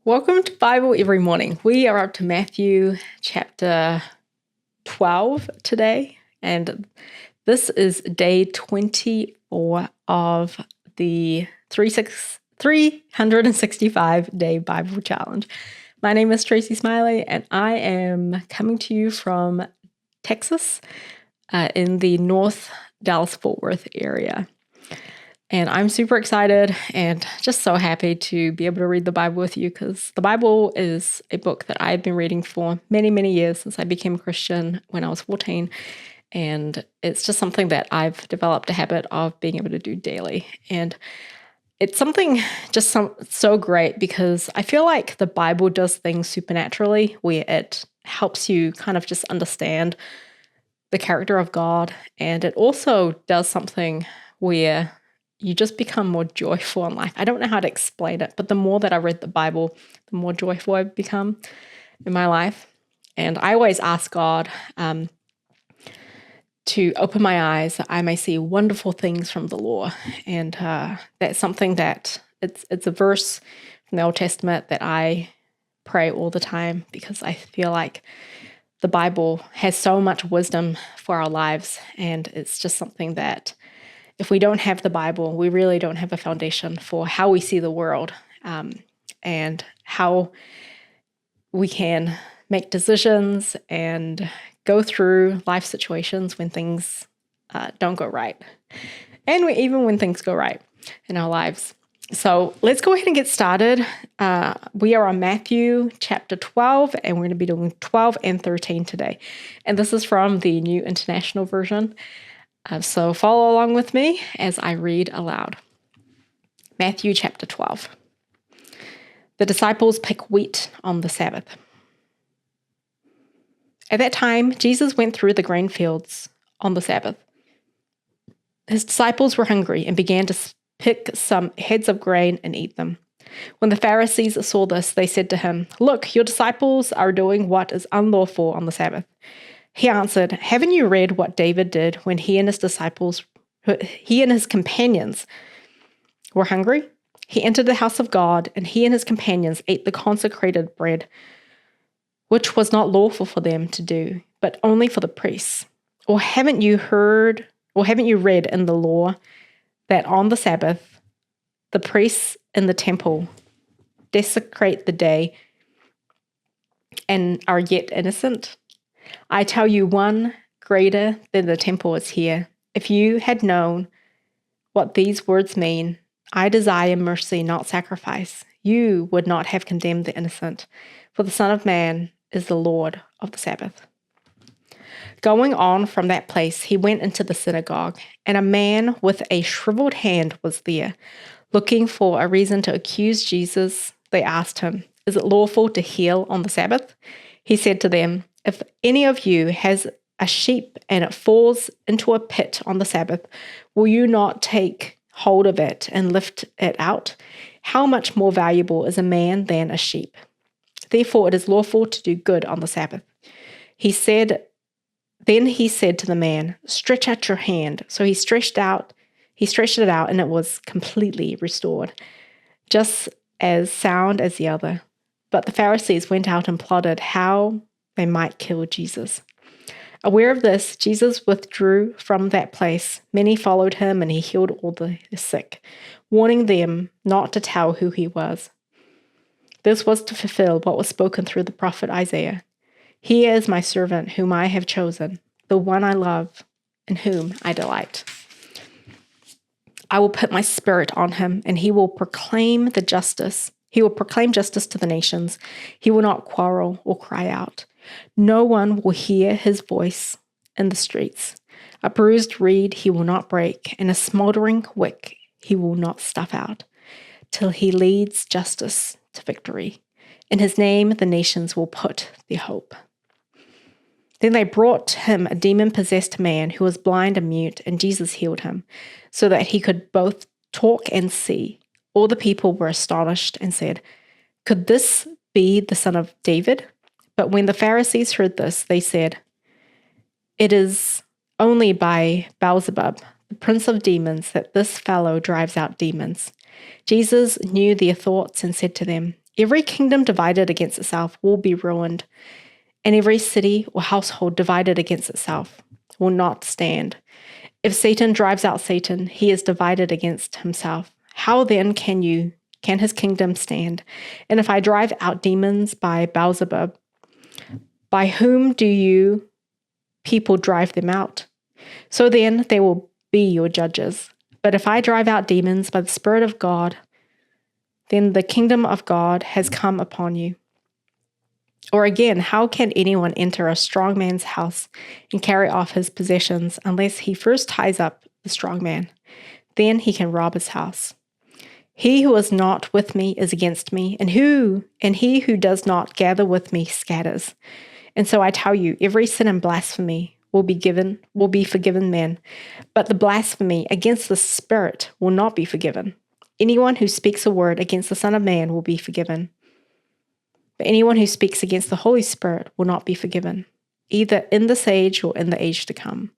Welcome to Bible Every Morning. We are up to Matthew chapter 12 today, and this is day 24 of the 365-day Bible Challenge. My name is Tracey Smiley, and I am coming to you from Texas in the North Dallas-Fort Worth area. And I'm super excited and just so happy to be able to read the Bible with you, because the Bible is a book that I've been reading for many, many years since I became a Christian when I was 14. And it's just something that I've developed a habit of being able to do daily. And it's something just so great because I feel like the Bible does things supernaturally where it helps you kind of just understand the character of God. And it also does something where you just become more joyful in life. I don't know how to explain it, but the more that I read the Bible, the more joyful I've become in my life. And I always ask God to open my eyes that I may see wonderful things from the law. And that's something that it's a verse from the Old Testament that I pray all the time, because I feel like the Bible has so much wisdom for our lives. And it's just something that if we don't have the Bible, we really don't have a foundation for how we see the world and how we can make decisions and go through life situations when things don't go right. And even when things go right in our lives. So let's go ahead and get started. We are on Matthew chapter 12, and we're going to be doing 12 and 13 today. And this is from the New International Version. So follow along with me as I read aloud. Matthew chapter 12. The disciples pick wheat on the Sabbath. At that time, Jesus went through the grain fields on the Sabbath. His disciples were hungry and began to pick some heads of grain and eat them. When the Pharisees saw this, they said to him, "Look, your disciples are doing what is unlawful on the Sabbath." He answered, "Haven't you read what David did when he and his companions were hungry? He entered the house of God, and he and his companions ate the consecrated bread, which was not lawful for them to do, but only for the priests. Or haven't you read in the law that on the Sabbath, the priests in the temple desecrate the day and are yet innocent? I tell you, one greater than the temple is here. If you had known what these words mean, I desire mercy, not sacrifice, you would not have condemned the innocent, for the Son of Man is the Lord of the Sabbath." Going on from that place, he went into the synagogue, and a man with a shriveled hand was there. Looking for a reason to accuse Jesus, they asked him, "Is it lawful to heal on the Sabbath?" He said to them, "If any of you has a sheep and it falls into a pit on the Sabbath, will you not take hold of it and lift it out? How much more valuable is a man than a sheep? Therefore it is lawful to do good on the Sabbath." Then he said to the man, "Stretch out your hand." So he stretched it out, and it was completely restored, just as sound as the other. But the Pharisees went out and plotted how they might kill Jesus. Aware of this, Jesus withdrew from that place. Many followed him, and he healed all the sick, warning them not to tell who he was. This was to fulfill what was spoken through the prophet Isaiah. "He is my servant whom I have chosen, the one I love, in whom I delight. I will put my spirit on him, and he will proclaim justice. He will proclaim justice to the nations. He will not quarrel or cry out. No one will hear his voice in the streets. A bruised reed he will not break, and a smoldering wick he will not stuff out, till he leads justice to victory. In his name the nations will put their hope." Then they brought him a demon-possessed man who was blind and mute, and Jesus healed him, so that he could both talk and see. All the people were astonished and said, "Could this be the son of David?" But when the Pharisees heard this, they said, "It is only by Beelzebub, the prince of demons, that this fellow drives out demons." Jesus knew their thoughts and said to them, Every kingdom divided against itself will be ruined, and every city or household divided against itself will not stand. If Satan drives out Satan, he is divided against himself. How then can his kingdom stand? And if I drive out demons by Beelzebub, by whom do you people drive them out? So then they will be your judges. But if I drive out demons by the Spirit of God, then the kingdom of God has come upon you. Or again, how can anyone enter a strong man's house and carry off his possessions unless he first ties up the strong man? Then he can rob his house. He who is not with me is against me, and he who does not gather with me scatters. And so I tell you, every sin and blasphemy will be forgiven men, but the blasphemy against the Spirit will not be forgiven. Anyone who speaks a word against the Son of Man will be forgiven. But anyone who speaks against the Holy Spirit will not be forgiven, either in this age or in the age to come.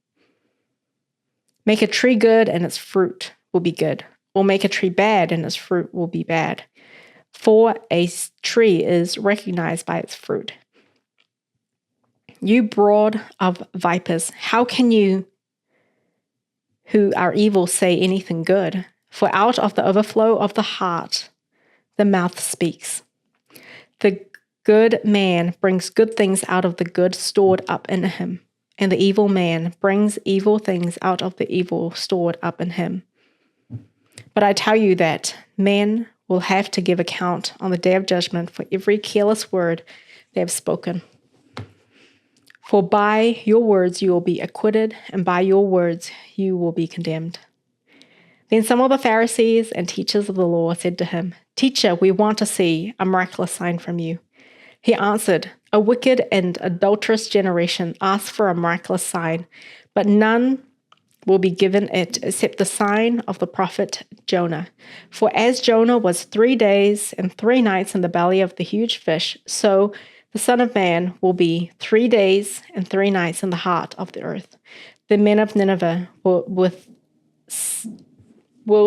Make a tree good and its fruit will be good, or make a tree bad and its fruit will be bad. For a tree is recognized by its fruit. You brood of vipers, how can you who are evil say anything good? For out of the overflow of the heart, the mouth speaks. The good man brings good things out of the good stored up in him, and the evil man brings evil things out of the evil stored up in him. But I tell you that men will have to give account on the day of judgment for every careless word they have spoken. For by your words you will be acquitted, and by your words you will be condemned. Then some of the Pharisees and teachers of the law said to him, Teacher, we want to see a miraculous sign from you. He answered, A wicked and adulterous generation asks for a miraculous sign, but none will be given it except the sign of the prophet Jonah. For as Jonah was 3 days and 3 nights in the belly of the huge fish, so the Son of Man will be 3 days and 3 nights in the heart of the earth. The men of Nineveh will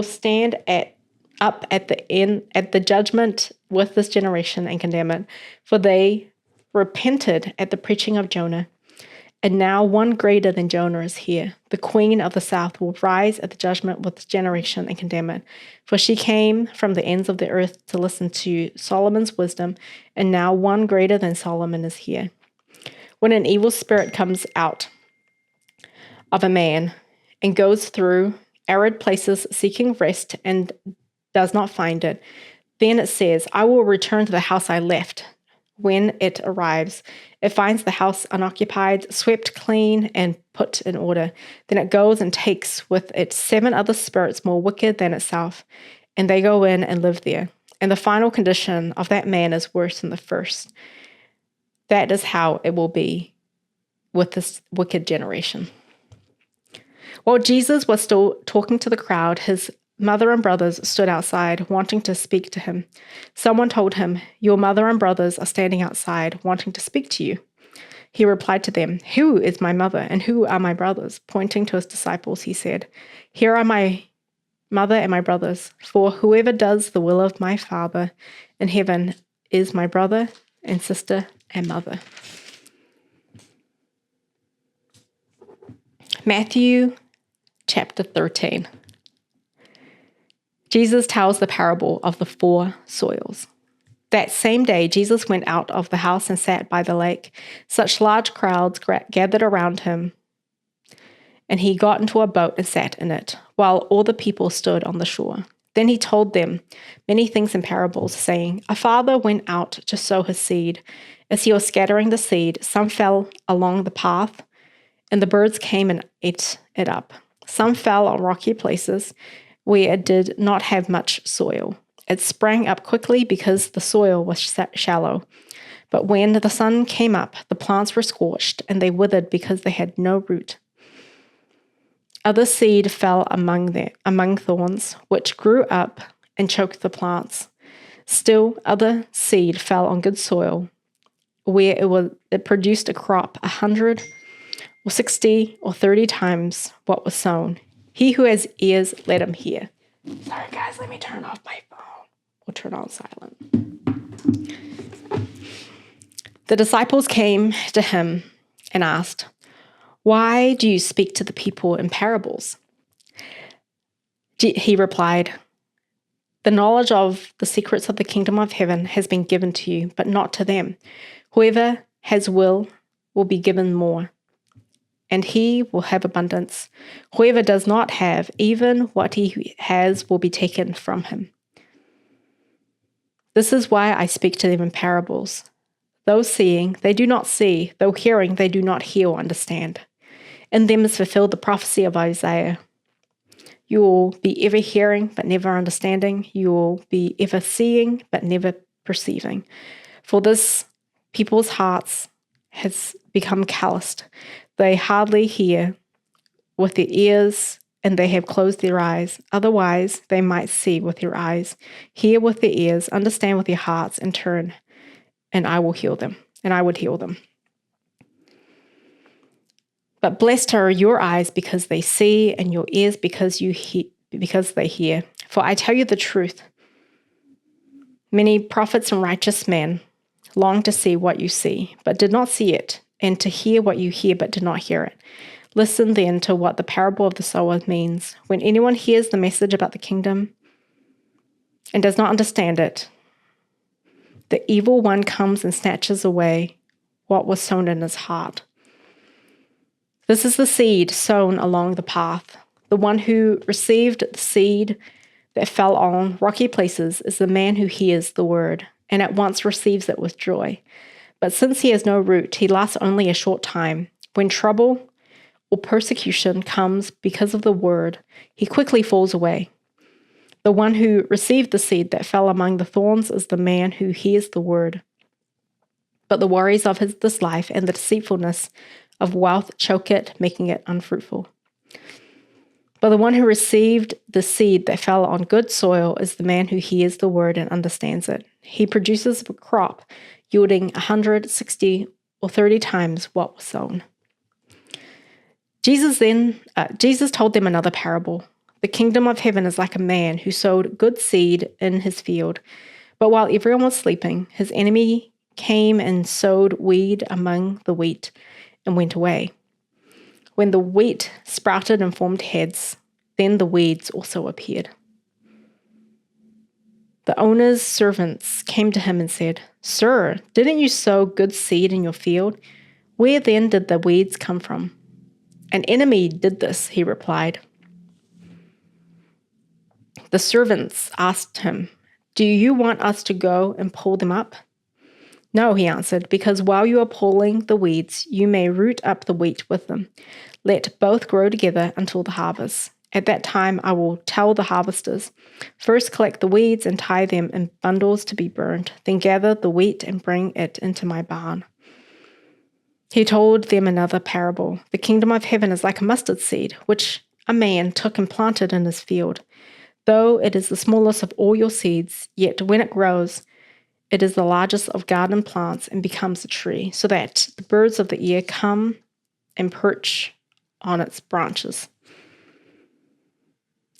stand up at the judgment with this generation and condemn it, for they repented at the preaching of Jonah. And now one greater than Jonah is here. The queen of the south will rise at the judgment with this generation and condemn it, for she came from the ends of the earth to listen to Solomon's wisdom, and now one greater than Solomon is here. When an evil spirit comes out of a man and goes through arid places seeking rest and does not find it, then it says, I will return to the house I left. When it arrives, it finds the house unoccupied, swept clean, and put in order. Then it goes and takes with it 7 other spirits more wicked than itself, and they go in and live there. And the final condition of that man is worse than the first. That is how it will be with this wicked generation. While Jesus was still talking to the crowd, his mother and brothers stood outside, wanting to speak to him. Someone told him, Your mother and brothers are standing outside, wanting to speak to you. He replied to them, Who is my mother and who are my brothers? Pointing to his disciples, he said, Here are my mother and my brothers, for whoever does the will of my Father in heaven is my brother and sister and mother. Matthew chapter 13. Jesus tells the parable of the 4 soils. That same day, Jesus went out of the house and sat by the lake. Such large crowds gathered around him, and he got into a boat and sat in it, while all the people stood on the shore. Then he told them many things in parables, saying, A father went out to sow his seed. As he was scattering the seed, some fell along the path, and the birds came and ate it up. Some fell on rocky places, where it did not have much soil. It sprang up quickly because the soil was shallow. But when the sun came up, the plants were scorched, and they withered because they had no root. Other seed fell among thorns, which grew up and choked the plants. Still other seed fell on good soil, where it produced a crop 100 or 60 or 30 times what was sown. He who has ears, let him hear. Sorry, guys, let me turn off my phone. We'll turn on silent. The disciples came to him and asked, "Why do you speak to the people in parables?" He replied, "The knowledge of the secrets of the kingdom of heaven has been given to you, but not to them. Whoever has will be given more, and he will have abundance. Whoever does not have, even what he has will be taken from him. This is why I speak to them in parables. Though seeing, they do not see. Though hearing, they do not hear or understand. In them is fulfilled the prophecy of Isaiah. You will be ever hearing, but never understanding. You will be ever seeing, but never perceiving. For this people's hearts has become calloused. They hardly hear with their ears, and they have closed their eyes. Otherwise, they might see with their eyes, hear with their ears, understand with their hearts, and turn, and I will heal them, and I would heal them. But blessed are your eyes because they see, and your ears because they hear. For I tell you the truth, many prophets and righteous men longed to see what you see, but did not see it, and to hear what you hear, but did not hear it. Listen then to what the parable of the sower means. When anyone hears the message about the kingdom and does not understand it, the evil one comes and snatches away what was sown in his heart. This is the seed sown along the path. The one who received the seed that fell on rocky places is the man who hears the word and at once receives it with joy. But since he has no root, he lasts only a short time. When trouble or persecution comes because of the word, he quickly falls away. The one who received the seed that fell among the thorns is the man who hears the word. But the worries of this life and the deceitfulness of wealth choke it, making it unfruitful. But the one who received the seed that fell on good soil is the man who hears the word and understands it. He produces a crop yielding 160 or 30 times what was sown. Jesus told them another parable. The kingdom of heaven is like a man who sowed good seed in his field. But while everyone was sleeping, his enemy came and sowed weed among the wheat and went away. When the wheat sprouted and formed heads, then the weeds also appeared. The owner's servants came to him and said, "Sir, didn't you sow good seed in your field? Where then did the weeds come from?" "An enemy did this," he replied. The servants asked him, "Do you want us to go and pull them up?" "No," he answered, "because while you are pulling the weeds, you may root up the wheat with them. Let both grow together until the harvest. At that time I will tell the harvesters, first collect the weeds and tie them in bundles to be burned, then gather the wheat and bring it into my barn." He told them another parable. The kingdom of heaven is like a mustard seed, which a man took and planted in his field. Though it is the smallest of all your seeds, yet when it grows, it is the largest of garden plants and becomes a tree, so that the birds of the air come and perch on its branches.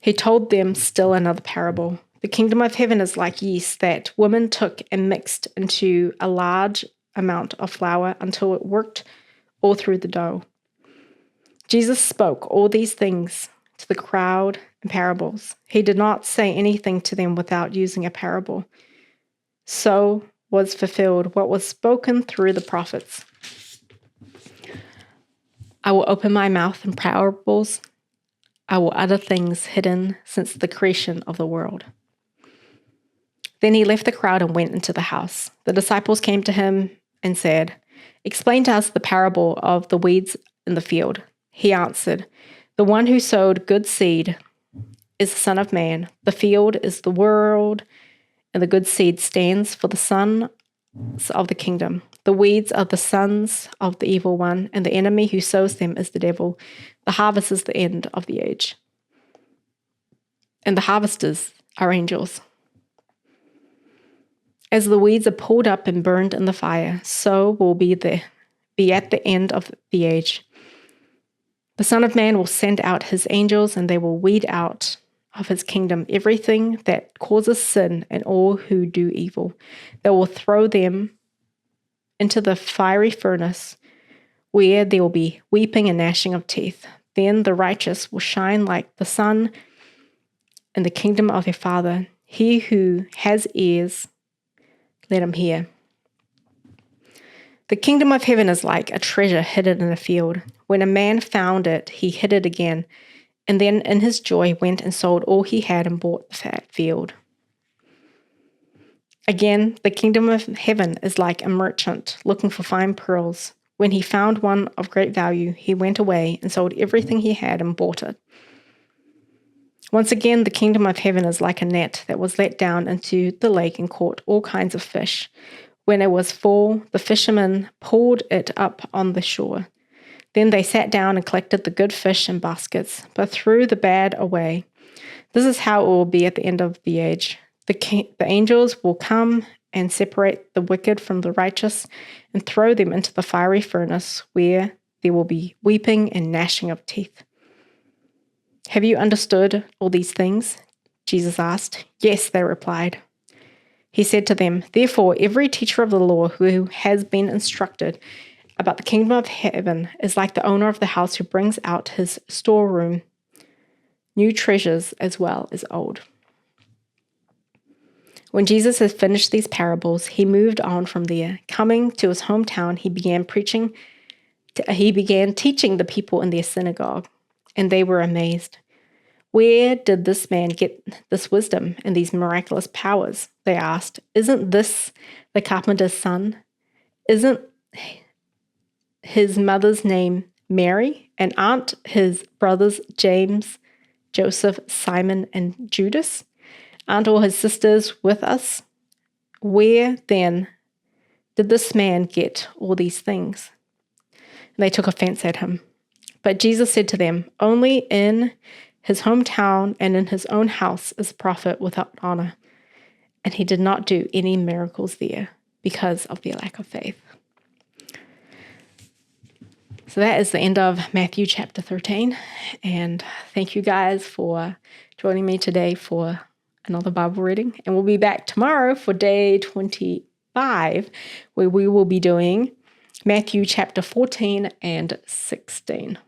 He told them still another parable. The kingdom of heaven is like yeast that women took and mixed into a large amount of flour until it worked all through the dough. Jesus spoke all these things to the crowd in parables. He did not say anything to them without using a parable. So was fulfilled what was spoken through the prophets. "I will open my mouth in parables. I will utter things hidden since the creation of the world." Then he left the crowd and went into the house. The disciples came to him and said, "Explain to us the parable of the weeds in the field." He answered, "The one who sowed good seed is the Son of Man. The field is the world, and the good seed stands for the sons of the kingdom. The weeds are the sons of the evil one, and the enemy who sows them is the devil. The harvest is the end of the age, and the harvesters are angels. As the weeds are pulled up and burned in the fire, so will be at the end of the age. The Son of Man will send out his angels, and they will weed out of his kingdom everything that causes sin and all who do evil. They will throw them into the fiery furnace, where there will be weeping and gnashing of teeth. Then the righteous will shine like the sun in the kingdom of their Father. He who has ears, let him hear. The kingdom of heaven is like a treasure hidden in a field. When a man found it, he hid it again, and then in his joy went and sold all he had and bought that field. Again, the kingdom of heaven is like a merchant looking for fine pearls. When he found one of great value, he went away and sold everything he had and bought it. Once again, the kingdom of heaven is like a net that was let down into the lake and caught all kinds of fish. When it was full, the fishermen pulled it up on the shore. Then they sat down and collected the good fish in baskets, but threw the bad away. This is how it will be at the end of the age. The angels will come and separate the wicked from the righteous and throw them into the fiery furnace, where there will be weeping and gnashing of teeth. Have you understood all these things? Jesus asked. Yes, they replied. He said to them, therefore, every teacher of the law who has been instructed about the kingdom of heaven is like the owner of the house who brings out his storeroom new treasures as well as old. When Jesus had finished these parables, he moved on from there. Coming to his hometown, he began teaching the people in their synagogue, and they were amazed. Where did this man get this wisdom and these miraculous powers? They asked. Isn't this the carpenter's son? Isn't his mother's name Mary? And aren't his brothers James, Joseph, Simon, and Judas? Aren't all his sisters with us? Where, then, did this man get all these things? And they took offense at him. But Jesus said to them, only in his hometown and in his own house is a prophet without honor. And he did not do any miracles there because of their lack of faith. So that is the end of Matthew chapter 13. And thank you guys for joining me today for another Bible reading. And we'll be back tomorrow for day 25, where we will be doing Matthew chapter 14 and 16.